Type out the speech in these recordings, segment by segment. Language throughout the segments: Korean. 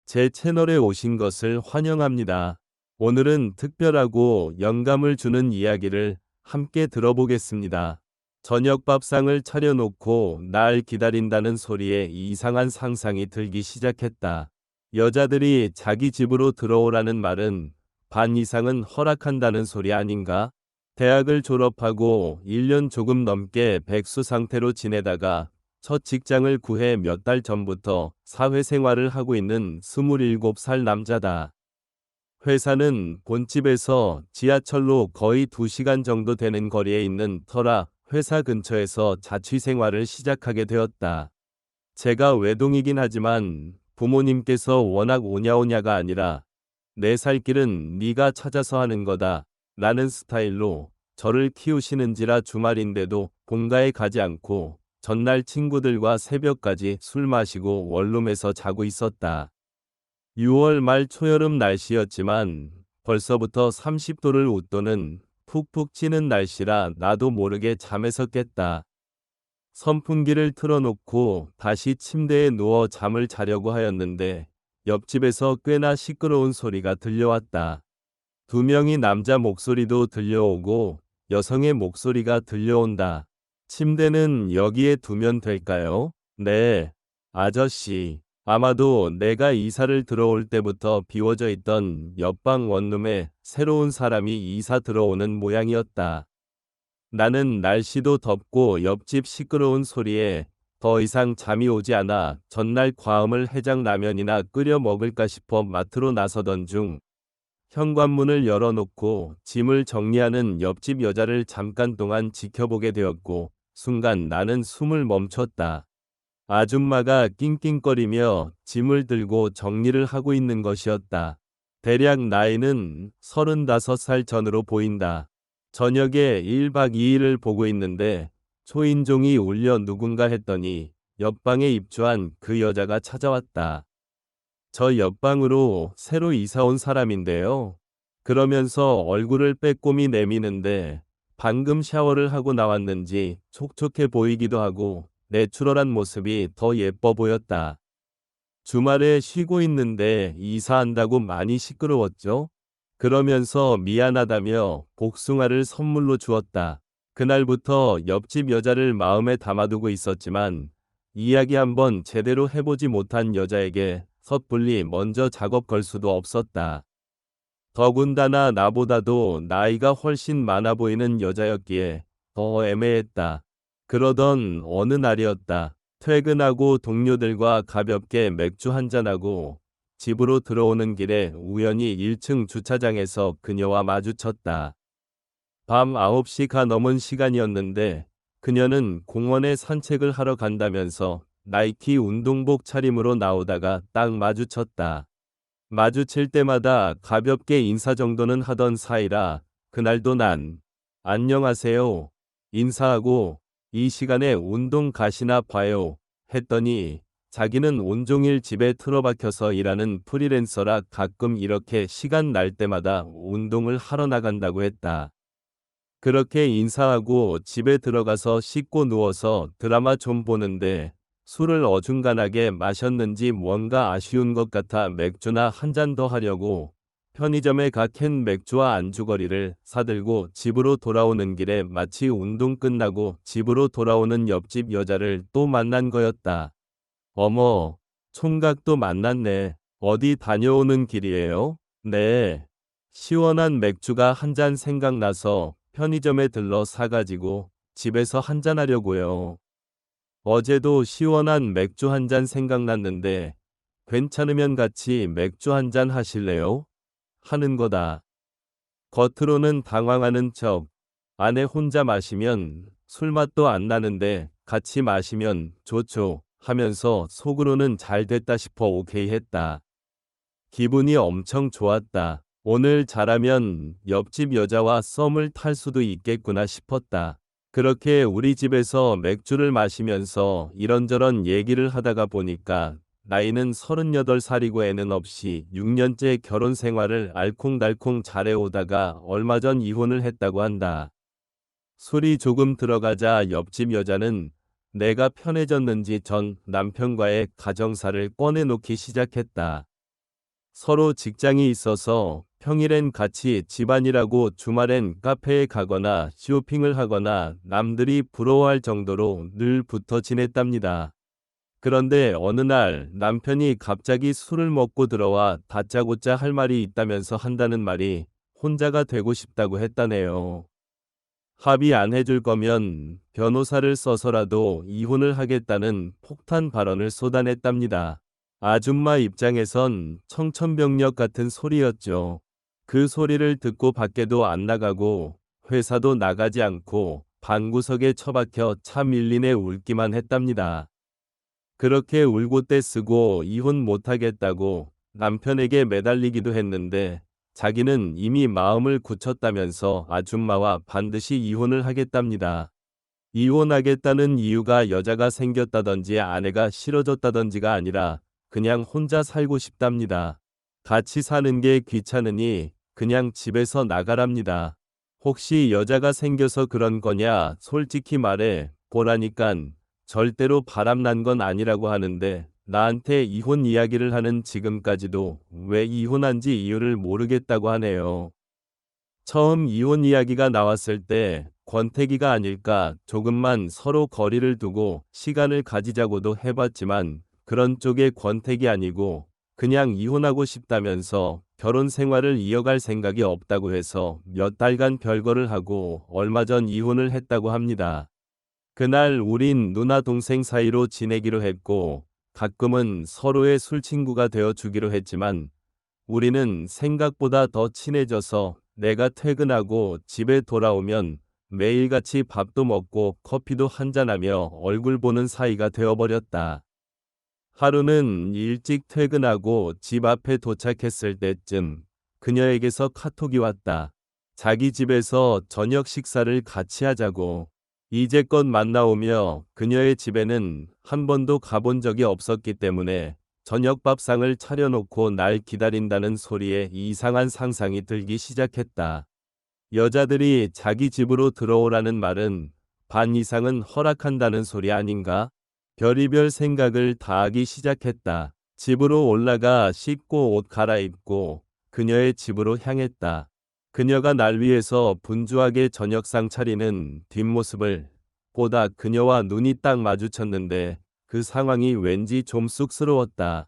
제 채널에 오신 것을 환영합니다. 오늘은 특별하고 영감을 주는 이야기를 함께 들어보겠습니다. 저녁 밥상을 차려놓고 날 기다린다는 소리에 이상한 상상이 들기 시작했다. 여자들이 자기 집으로 들어오라는 말은 반 이상은 허락한다는 소리 아닌가? 대학을 졸업하고 1년 조금 넘게 백수 상태로 지내다가 첫 직장을 구해 몇 달 전부터 사회생활을 하고 있는 27살 남자다. 회사는 본집에서 지하철로 거의 2시간 정도 되는 거리에 있는 터라 회사 근처에서 자취생활을 시작하게 되었다. 제가 외동이긴 하지만 부모님께서 워낙 오냐오냐가 아니라 내 살 길은 네가 찾아서 하는 거다 라는 스타일로 저를 키우시는지라 주말인데도 본가에 가지 않고 전날 친구들과 새벽까지 술 마시고 원룸에서 자고 있었다. 6월 말 초여름 날씨였지만 벌써부터 30도를 웃도는 푹푹 찌는 날씨라 나도 모르게 잠에서 깼다. 선풍기를 틀어놓고 다시 침대에 누워 잠을 자려고 하였는데 옆집에서 꽤나 시끄러운 소리가 들려왔다. 두 명이 남자 목소리도 들려오고 여성의 목소리가 들려온다. 침대는 여기에 두면 될까요? 네, 아저씨. 아마도 내가 이사를 들어올 때부터 비워져 있던 옆방 원룸에 새로운 사람이 이사 들어오는 모양이었다. 나는 날씨도 덥고 옆집 시끄러운 소리에 더 이상 잠이 오지 않아 전날 과음을 해장라면이나 끓여 먹을까 싶어 마트로 나서던 중 현관문을 열어놓고 짐을 정리하는 옆집 여자를 잠깐 동안 지켜보게 되었고 순간 나는 숨을 멈췄다. 아줌마가 낑낑거리며 짐을 들고 정리를 하고 있는 것이었다. 대략 나이는 35살 전으로 보인다. 저녁에 1박 2일을 보고 있는데 초인종이 울려 누군가 했더니 옆방에 입주한 그 여자가 찾아왔다. 저 옆방으로 새로 이사 온 사람인데요. 그러면서 얼굴을 빼꼼히 내미는데 방금 샤워를 하고 나왔는지 촉촉해 보이기도 하고 내추럴한 모습이 더 예뻐 보였다. 주말에 쉬고 있는데 이사한다고 많이 시끄러웠죠? 그러면서 미안하다며 복숭아를 선물로 주었다. 그날부터 옆집 여자를 마음에 담아두고 있었지만 이야기 한번 제대로 해보지 못한 여자에게 섣불리 먼저 작업 걸 수도 없었다. 더군다나 나보다도 나이가 훨씬 많아 보이는 여자였기에 더 애매했다. 그러던 어느 날이었다. 퇴근하고 동료들과 가볍게 맥주 한잔하고 집으로 들어오는 길에 우연히 1층 주차장에서 그녀와 마주쳤다. 밤 9시가 넘은 시간이었는데 그녀는 공원에 산책을 하러 간다면서 나이키 운동복 차림으로 나오다가 딱 마주쳤다. 마주칠 때마다 가볍게 인사 정도는 하던 사이라 그날도 난 안녕하세요 인사하고 이 시간에 운동 가시나 봐요 했더니 자기는 온종일 집에 틀어박혀서 일하는 프리랜서라 가끔 이렇게 시간 날 때마다 운동을 하러 나간다고 했다. 그렇게 인사하고 집에 들어가서 씻고 누워서 드라마 좀 보는데 술을 어중간하게 마셨는지 뭔가 아쉬운 것 같아 맥주나 한 잔 더 하려고 편의점에 가 캔 맥주와 안주거리를 사들고 집으로 돌아오는 길에 마치 운동 끝나고 집으로 돌아오는 옆집 여자를 또 만난 거였다. 어머, 총각도 만났네. 어디 다녀오는 길이에요? 네. 시원한 맥주가 한 잔 생각나서 편의점에 들러 사가지고 집에서 한잔 하려고요. 어제도 시원한 맥주 한 잔 생각났는데 괜찮으면 같이 맥주 한 잔 하실래요? 하는 거다. 겉으로는 당황하는 척 안에 혼자 마시면 술맛도 안 나는데 같이 마시면 좋죠 하면서 속으로는 잘 됐다 싶어 오케이 했다. 기분이 엄청 좋았다. 오늘 잘하면 옆집 여자와 썸을 탈 수도 있겠구나 싶었다. 그렇게 우리 집에서 맥주를 마시면서 이런저런 얘기를 하다가 보니까 나이는 38살이고 애는 없이 6년째 결혼 생활을 알콩달콩 잘해오다가 얼마 전 이혼을 했다고 한다. 술이 조금 들어가자 옆집 여자는 내가 편해졌는지 전 남편과의 가정사를 꺼내놓기 시작했다. 서로 직장이 있어서 평일엔 같이 집안일하고 주말엔 카페에 가거나 쇼핑을 하거나 남들이 부러워할 정도로 늘 붙어 지냈답니다. 그런데 어느 날 남편이 갑자기 술을 먹고 들어와 다짜고짜 할 말이 있다면서 한다는 말이 혼자가 되고 싶다고 했다네요. 합의 안 해줄 거면 변호사를 써서라도 이혼을 하겠다는 폭탄 발언을 쏟아냈답니다. 아줌마 입장에선 청천벽력 같은 소리였죠. 그 소리를 듣고 밖에도 안 나가고 회사도 나가지 않고 방구석에 처박혀 차 밀리네 울기만 했답니다. 그렇게 울고 떼쓰고 이혼 못하겠다고 남편에게 매달리기도 했는데 자기는 이미 마음을 굳혔다면서 아줌마와 반드시 이혼을 하겠답니다. 이혼하겠다는 이유가 여자가 생겼다든지 아내가 싫어졌다든지가 아니라 그냥 혼자 살고 싶답니다. 같이 사는 게 귀찮으니 그냥 집에서 나가랍니다. 혹시 여자가 생겨서 그런 거냐? 솔직히 말해 보라니깐 절대로 바람난 건 아니라고 하는데 나한테 이혼 이야기를 하는 지금까지도 왜 이혼한지 이유를 모르겠다고 하네요. 처음 이혼 이야기가 나왔을 때 권태기가 아닐까 조금만 서로 거리를 두고 시간을 가지자고도 해봤지만 그런 쪽의 권태기 아니고 그냥 이혼하고 싶다면서 결혼 생활을 이어갈 생각이 없다고 해서 몇 달간 별거를 하고 얼마 전 이혼을 했다고 합니다. 그날 우린 누나 동생 사이로 지내기로 했고 가끔은 서로의 술친구가 되어 주기로 했지만 우리는 생각보다 더 친해져서 내가 퇴근하고 집에 돌아오면 매일같이 밥도 먹고 커피도 한잔하며 얼굴 보는 사이가 되어버렸다. 하루는 일찍 퇴근하고 집 앞에 도착했을 때쯤 그녀에게서 카톡이 왔다. 자기 집에서 저녁 식사를 같이 하자고. 이제껏 만나오며 그녀의 집에는 한 번도 가본 적이 없었기 때문에 저녁 밥상을 차려놓고 날 기다린다는 소리에 이상한 상상이 들기 시작했다. 여자들이 자기 집으로 들어오라는 말은 반 이상은 허락한다는 소리 아닌가? 별의별 생각을 다 하기 시작했다. 집으로 올라가 씻고 옷 갈아입고 그녀의 집으로 향했다. 그녀가 날 위해서 분주하게 저녁상 차리는 뒷모습을 보다 그녀와 눈이 딱 마주쳤는데 그 상황이 왠지 좀 쑥스러웠다.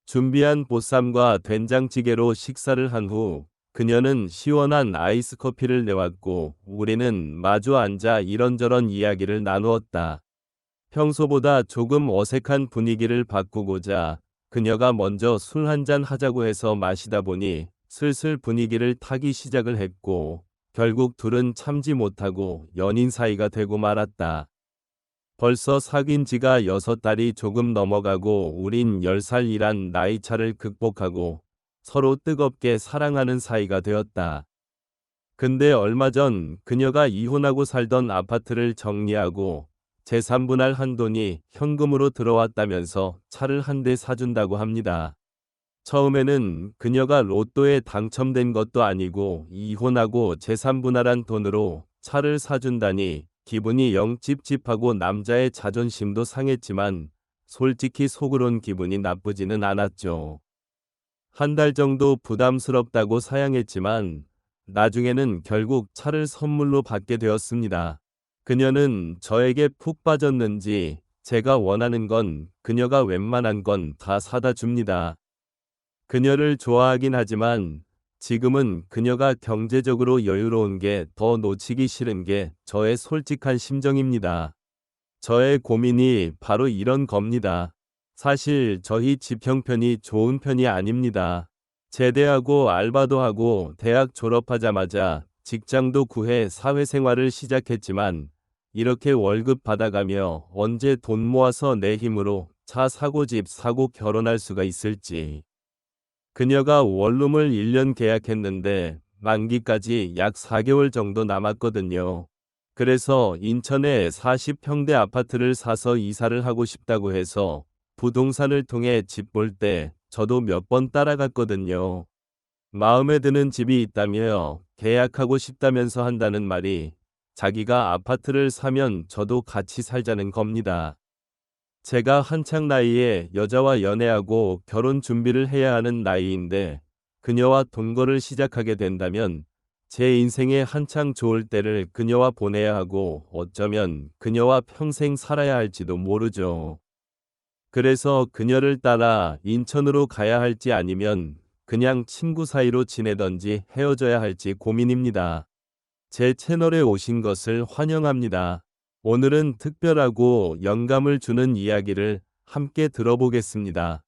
준비한 보쌈과 된장찌개로 식사를 한 후 그녀는 시원한 아이스 커피를 내왔고 우리는 마주 앉아 이런저런 이야기를 나누었다. 평소보다 조금 어색한 분위기를 바꾸고자 그녀가 먼저 술 한잔 하자고 해서 마시다 보니 슬슬 분위기를 타기 시작을 했고 결국 둘은 참지 못하고 연인 사이가 되고 말았다. 벌써 사귄 지가 6달이 조금 넘어가고 우린 10살이란 나이차를 극복하고 서로 뜨겁게 사랑하는 사이가 되었다. 근데 얼마 전 그녀가 이혼하고 살던 아파트를 정리하고 재산분할 한 돈이 현금으로 들어왔다면서 차를 한 대 사준다고 합니다. 처음에는 그녀가 로또에 당첨된 것도 아니고 이혼하고 재산분할한 돈으로 차를 사준다니 기분이 영 찝찝하고 남자의 자존심도 상했지만 솔직히 속으론 기분이 나쁘지는 않았죠. 한 달 정도 부담스럽다고 사양했지만 나중에는 결국 차를 선물로 받게 되었습니다. 그녀는 저에게 푹 빠졌는지 제가 원하는 건 그녀가 웬만한 건 다 사다 줍니다. 그녀를 좋아하긴 하지만 지금은 그녀가 경제적으로 여유로운 게 더 놓치기 싫은 게 저의 솔직한 심정입니다. 저의 고민이 바로 이런 겁니다. 사실 저희 집 형편이 좋은 편이 아닙니다. 제대하고 알바도 하고 대학 졸업하자마자 직장도 구해 사회생활을 시작했지만 이렇게 월급 받아가며 언제 돈 모아서 내 힘으로 차 사고 집 사고 결혼할 수가 있을지. 그녀가 원룸을 1년 계약했는데 만기까지 약 4개월 정도 남았거든요. 그래서 인천에 40평대 아파트를 사서 이사를 하고 싶다고 해서 부동산을 통해 집 볼 때 저도 몇 번 따라갔거든요. 마음에 드는 집이 있다며 계약하고 싶다면서 한다는 말이 자기가 아파트를 사면 저도 같이 살자는 겁니다. 제가 한창 나이에 여자와 연애하고 결혼 준비를 해야 하는 나이인데 그녀와 동거를 시작하게 된다면 제 인생의 한창 좋을 때를 그녀와 보내야 하고 어쩌면 그녀와 평생 살아야 할지도 모르죠. 그래서 그녀를 따라 인천으로 가야 할지 아니면 그냥 친구 사이로 지내던지 헤어져야 할지 고민입니다. 제 채널에 오신 것을 환영합니다. 오늘은 특별하고 영감을 주는 이야기를 함께 들어보겠습니다.